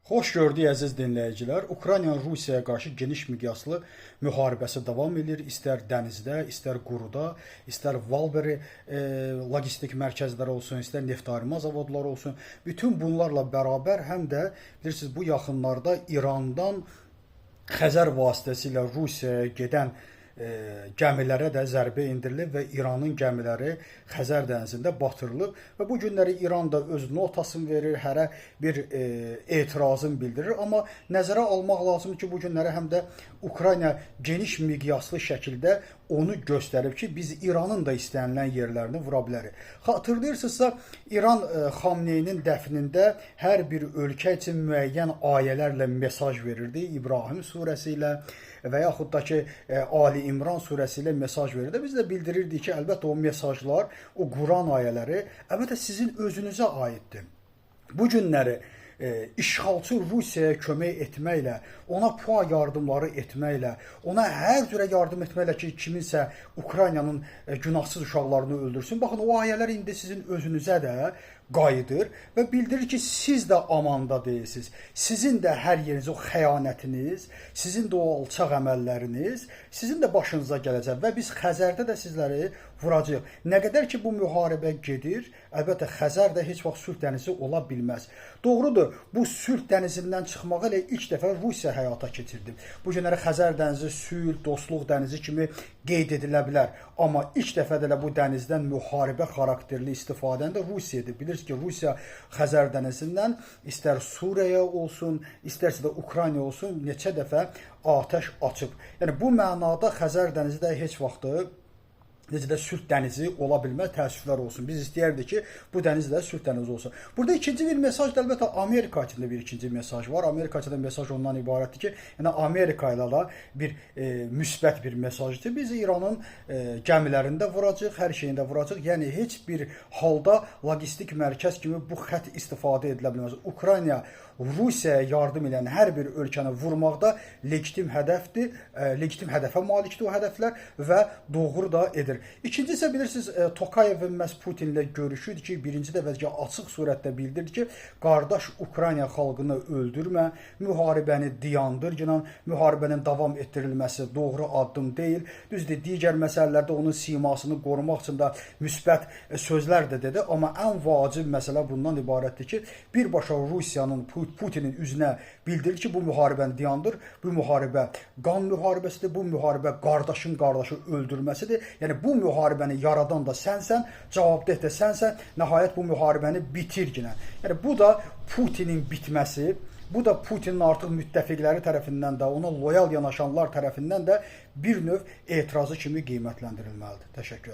Xoş gördük əziz dinləyicilər. Ukraynanın Rusiyaya qarşı geniş miqyaslı müharibəsi davam edir. İstər dənizdə, istər quruda, istər Valberi logistik mərkəzləri olsun, istər neftarima zavodları olsun. Bütün bunlarla bərabər həm də bilirsiniz bu yaxınlarda İrandan Xəzər vasitəsilə Rusiyaya gedən gəmilərə də zərbə endirilib və İranın gəmiləri Xəzər dənizində batırılıb və bu günləri İran da öz notasını verir, hərə bir etirazını bildirir. Amma nəzərə almaq lazımdır ki, bu günləri həm də Ukrayna geniş miqyaslı şəkildə onu göstərib ki, biz İranın da istənilən yerlərini vura bilərik. Xatırlayırsınızsa, İran Xamneyinin dəfnində hər bir ölkə üçün müəyyən ayələrlə mesaj verirdi. İbrahim surəsi ilə və yaxud da ki, Ali İmran surəsi ilə mesaj verirdi. Biz də bildirirdik ki, əlbəttə o mesajlar, o Quran ayələri əlbəttə sizin özünüzə aiddir. Bu günləri işğalçı Rusiyaya kömək etməklə, ona PUA yardımları etməklə, ona hər cürə yardım etməklə ki, kiminsə Ukraynanın günahsız uşaqlarını öldürsün. Baxın, o ayələr indi sizin özünüzə də qayıdır və bildirir ki, siz də amanda deyilsiniz. Sizin də hər yeriniz, o xəyanətiniz, sizin də o alçaq əməlləriniz, sizin də başınıza gələcək və biz Xəzərdə də sizləri vuracağıq. Nə qədər ki, bu müharibə gedir, əlbəttə Xəzər də heç vaxt sülh dənizi ola bilməz. Doğrudur, bu sülh dənizindən çıxmağı ilə ilk dəfə Rusiya həyata keçirdi. Bu günləri Xəzər dənizi sülh, dostluq dənizi kimi qeyd edilə bilər. Amma ilk dəfə də bu dənizdən müharibə xarakterli istifadəni də Rusiya edir. Bilirsiniz ki, Rusiya Xəzər dənizindən istər Suriyaya olsun, istərsə də Ukrayna olsun, neçə dəfə atəş açıb. Yəni bu mənada Xəzər dənizi də heç vaxtı necə də sülh dənizi ola bilməz, təəssüflər olsun. Biz istəyərdik ki, bu dəniz də sülh dənizi olsun. Burada ikinci bir mesaj da əlbəttə Amerika üçün də bir ikinci mesaj var. Amerika üçün də mesaj ondan ibarətdir ki, yəni Amerika ilə də bir müsbət bir mesajdır. Biz İranın gəmilərində vuracaq, hər şeyində vuracaq. Yəni heç bir halda logistik mərkəz kimi bu xətt istifadə edilə bilməz. Ukrayna Rusiyaya yardım edən hər bir ölkəni vurmaqda legitim hədəfdir, legitim hədəfə malikdir o hədəflər və doğru da edir. İkinci isə bilirsiniz, Tokayevin məhz Putinlə görüşüdür ki, birinci dəfə ki, açıq surətdə bildirdi ki, qardaş Ukrayna xalqını öldürmə, müharibəni dayandır, müharibənin davam etdirilməsi doğru addım deyil. Düzdür, digər məsələlərdə onun simasını qorumaq üçün də müsbət sözlər də dedi, amma ən vacib məsələ bundan ibarətdir ki, birbaşa Rusiyanın Putinin üzünə bildirir ki, bu müharibəni dayandır, bu müharibə qan müharibəsidir, bu müharibə qardaşın qardaşı öldürməsidir. Yəni bu müharibəni yaradan da sənsən, cavabdeh də sənsən, nəhayət bu müharibəni bitir yenə. Yəni bu da Putinin bitməsi, bu da Putinin artıq müttəfiqləri tərəfindən də, ona loyal yanaşanlar tərəfindən də bir növ etirazı kimi qiymətləndirilməlidir. Təşəkkür ederim.